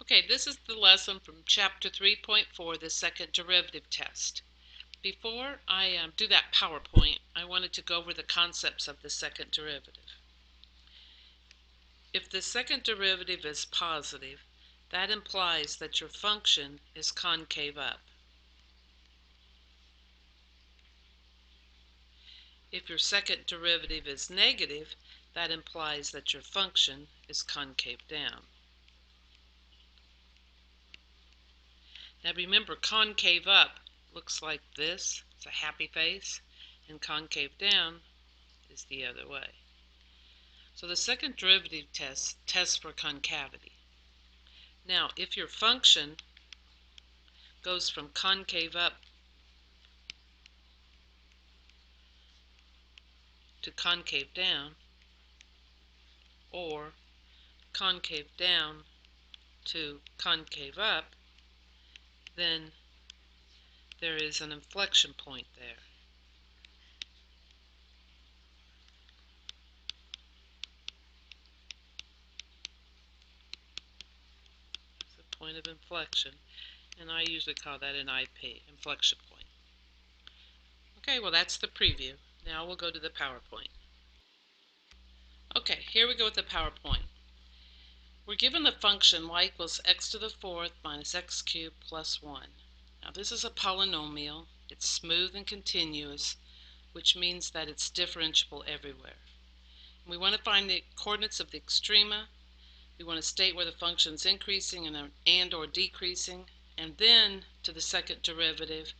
Okay, this is the lesson from Chapter 3.4, the second derivative test. Before I do that PowerPoint, I wanted to go over the concepts of the second derivative. If the second derivative is positive, that implies that your function is concave up. If your second derivative is negative, that implies that your function is concave down. Now remember, concave up looks like this. It's a happy face. And concave down is the other way. So the second derivative test tests for concavity. Now, if your function goes from concave up to concave down, or concave down to concave up, then there is an inflection point there. It's a point of inflection, and I usually call that an IP, inflection point. Okay, well that's the preview. Now we'll go to the PowerPoint. Okay, here we go with the PowerPoint. We're given the function y equals x to the fourth minus x cubed plus 1. Now this is a polynomial. It's smooth and continuous, which means that it's differentiable everywhere. And we want to find the coordinates of the extrema. We want to state where the function is increasing and or decreasing. And then to the second derivative,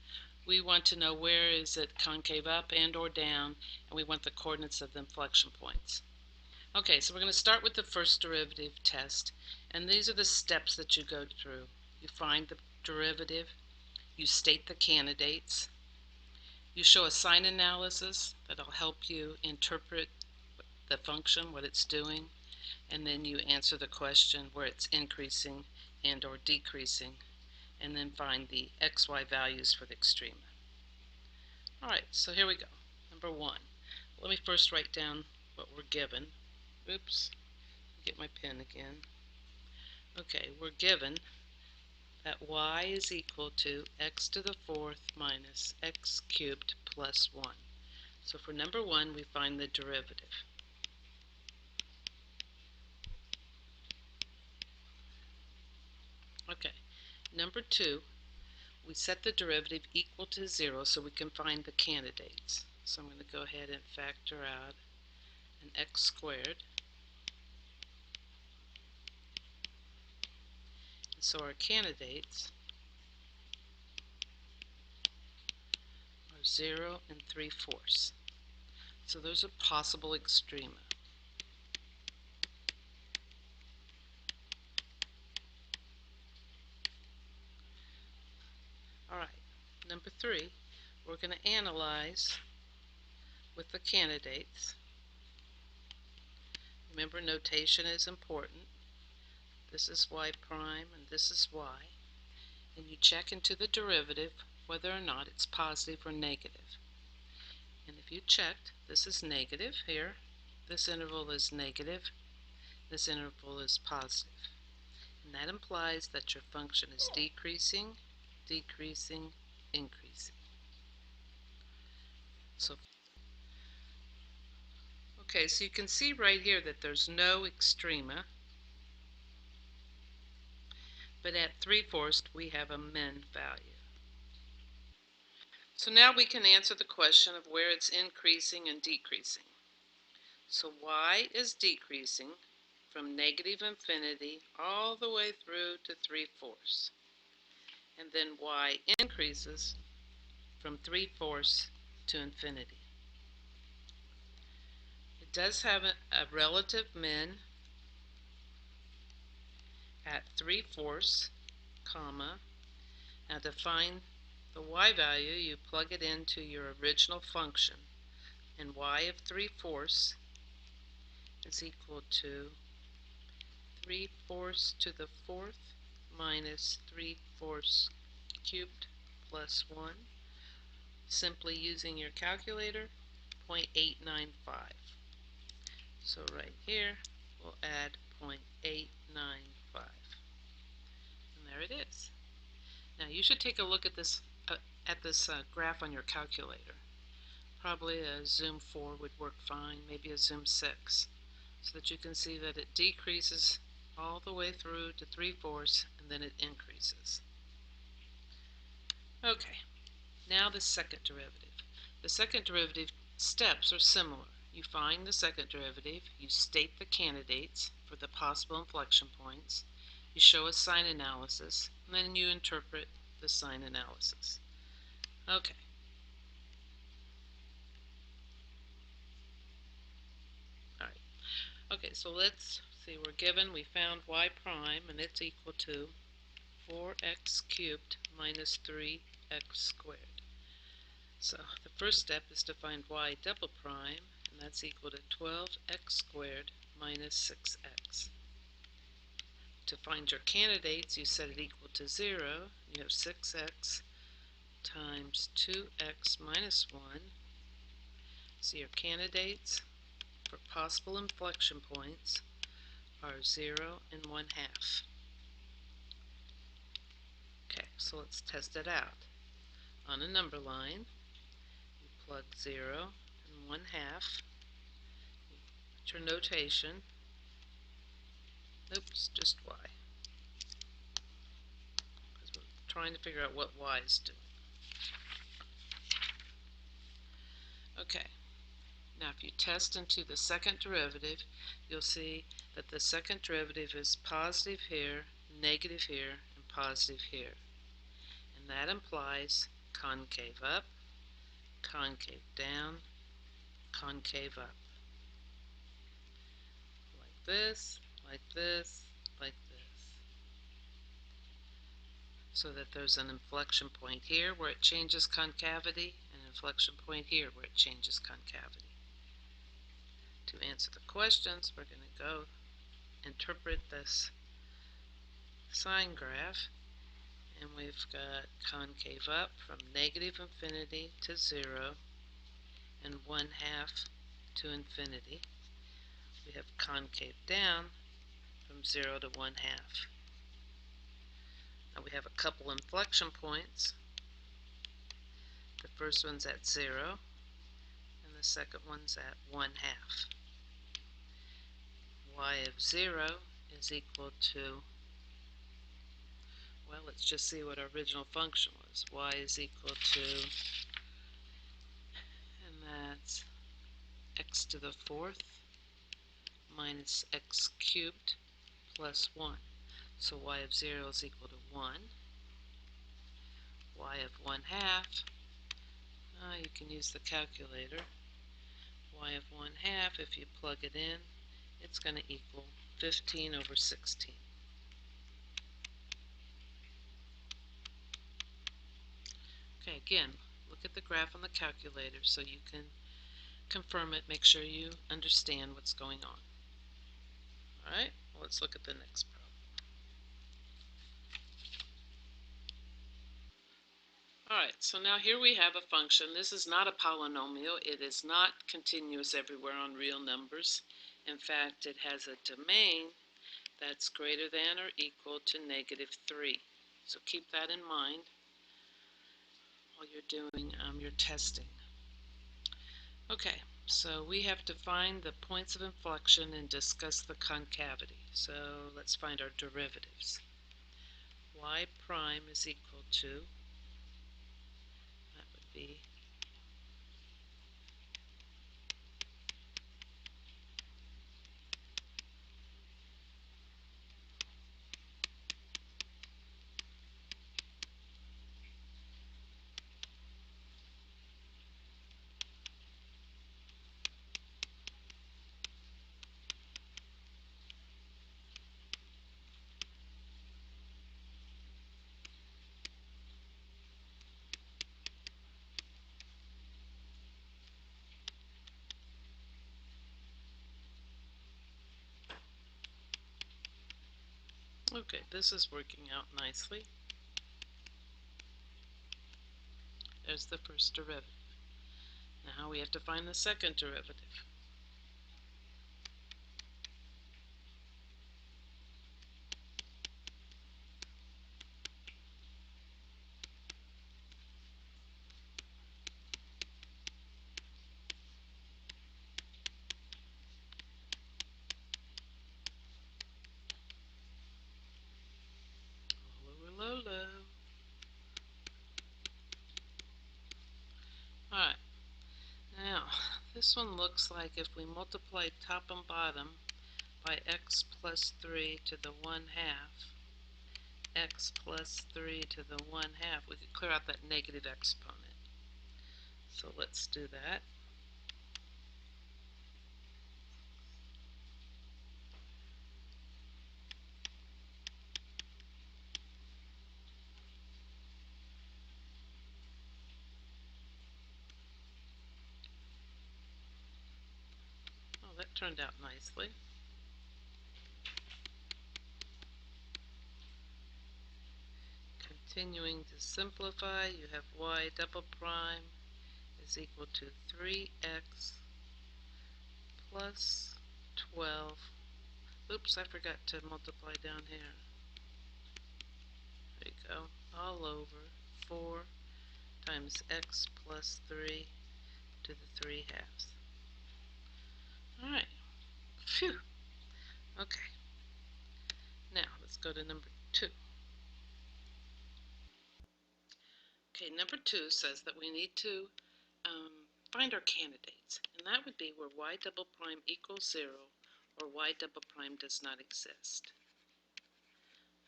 we want to know where is it concave up and or down, and we want the coordinates of the inflection points. Okay, so we're going to start with the first derivative test, and these are the steps that you go through. You find the derivative, you state the candidates, you show a sign analysis that'll help you interpret the function, what it's doing, and then you answer the question where it's increasing and or decreasing, and then find the xy values for the extrema. Alright, so here we go. Number 1. Let me first write down what we're given. Oops, get my pen again. Okay, we're given that y is equal to x to the fourth minus x cubed plus 1. So for number 1, we find the derivative. Okay, number 2, we set the derivative equal to 0 so we can find the candidates. So I'm going to go ahead and factor out an x squared. And so our candidates are 0 and 3/4. So those are possible extrema. Alright, number 3, we're going to analyze with the candidates. Remember, notation is important. This is y prime and this is y. And you check into the derivative whether or not it's positive or negative. And if you checked, this is negative here, this interval is negative, this interval is positive. And that implies that your function is decreasing, decreasing, increasing. Okay, so you can see right here that there's no extrema, but at 3/4 we have a min value. So now we can answer the question of where it's increasing and decreasing. So y is decreasing from negative infinity all the way through to 3/4. And then y increases from 3/4 to infinity. It does have a relative min at 3/4, comma. Now to find the y value, you plug it into your original function, and y of 3/4 is equal to 3/4 to the fourth minus 3/4 cubed plus 1. Simply using your calculator, 0.895. So right here, we'll add 0.895. you should take a look at this graph on your calculator. Probably a zoom 4 would work fine, maybe a zoom 6, so that you can see that it decreases all the way through to 3/4 and then it increases. Okay, now the second derivative. The second derivative steps are similar. You find the second derivative, you state the candidates for the possible inflection points, you show a sign analysis, and then you interpret the sign analysis. Okay. All right. Okay, so let's see. We found y prime, and it's equal to 4x cubed minus 3x squared. So the first step is to find y double prime, and that's equal to 12x squared minus 6x. To find your candidates, you set it equal to 0. You have 6x times 2x minus 1. So your candidates for possible inflection points are 0 and 1/2. Okay, so let's test it out. On a number line, you plug 0 and 1/2. Put your notation. Oops, just y. Because we're trying to figure out what y is doing. Okay, now if you test into the second derivative, you'll see that the second derivative is positive here, negative here, and positive here. And that implies concave up, concave down, concave up. Like this, like this, like this. So that there's an inflection point here where it changes concavity, and an inflection point here where it changes concavity. To answer the questions, we're going to go interpret this sine graph, and we've got concave up from negative infinity to 0 and 1/2 to infinity. We have concave down from 0 to 1/2. Now we have a couple inflection points. The first one's at 0, and the second one's at 1/2. Y of 0 is equal to, well, let's just see what our original function was. Y is equal to, and that's x to the 4th minus x cubed plus 1. So y of 0 is equal to 1. Y of 1/2, you can use the calculator. Y of 1/2, if you plug it in, it's going to equal 15 over 16. Okay, again, look at the graph on the calculator so you can confirm it, make sure you understand what's going on. Alright, well, let's look at the next problem. Alright, so now here we have a function. This is not a polynomial. It is not continuous everywhere on real numbers. In fact, it has a domain that's greater than or equal to -3. So keep that in mind while you're doing your testing. Okay, so we have to find the points of inflection and discuss the concavity. So let's find our derivatives. Y prime is equal to, that would be okay, this is working out nicely. There's the first derivative. Now we have to find the second derivative. This one looks like if we multiply top and bottom by x plus 3 to the 1/2, x plus 3 to the 1/2, we could clear out that negative exponent. So let's do that. Oh, that turned out nicely. Continuing to simplify, you have y double prime is equal to 3x plus 12. Oops, I forgot to multiply down here. There you go. All over 4 times x plus 3 to the 3/2. Alright. Phew. Okay. Now let's go to number 2. Okay, number 2 says that we need to find our candidates, and that would be where y double prime equals 0 or y double prime does not exist.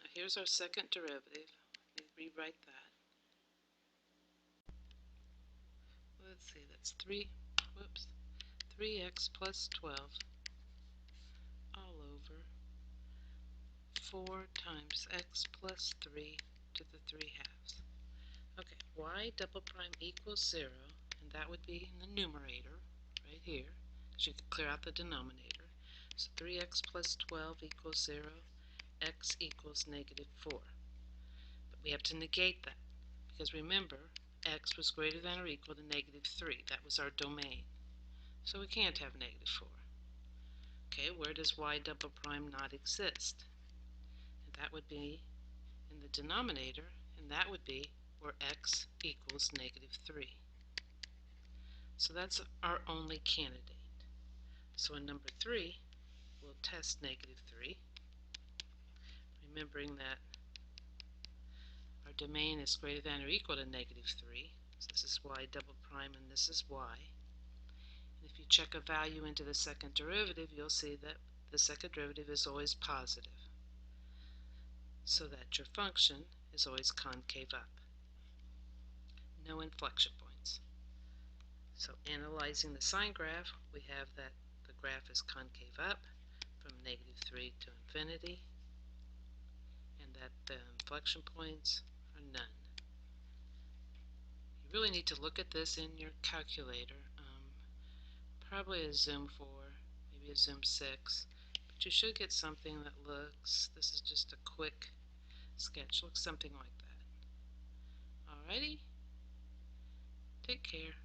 Now here's our second derivative. Let me rewrite that. Let's see, that's 3x plus 12 all over 4 times x plus 3 to the 3/2. Okay, y double prime equals 0, and that would be in the numerator right here, because you could clear out the denominator. So 3x plus 12 equals 0, x equals negative 4. But we have to negate that, because remember, x was greater than or equal to negative 3. That was our domain. So we can't have negative 4. Okay, where does y double prime not exist? And that would be in the denominator, and that would be where x equals negative 3. So that's our only candidate. So in number 3, we'll test negative 3, remembering that our domain is greater than or equal to negative 3. So this is y double prime and this is y. And if you check a value into the second derivative, you'll see that the second derivative is always positive, so that your function is always concave up. No inflection points. So analyzing the sine graph, we have that the graph is concave up from negative 3 to infinity, and that the inflection points are none. You really need to look at this in your calculator, probably a zoom 4, maybe a zoom 6, but you should get something that looks, this is just a quick sketch, looks something like that. Alrighty, take care.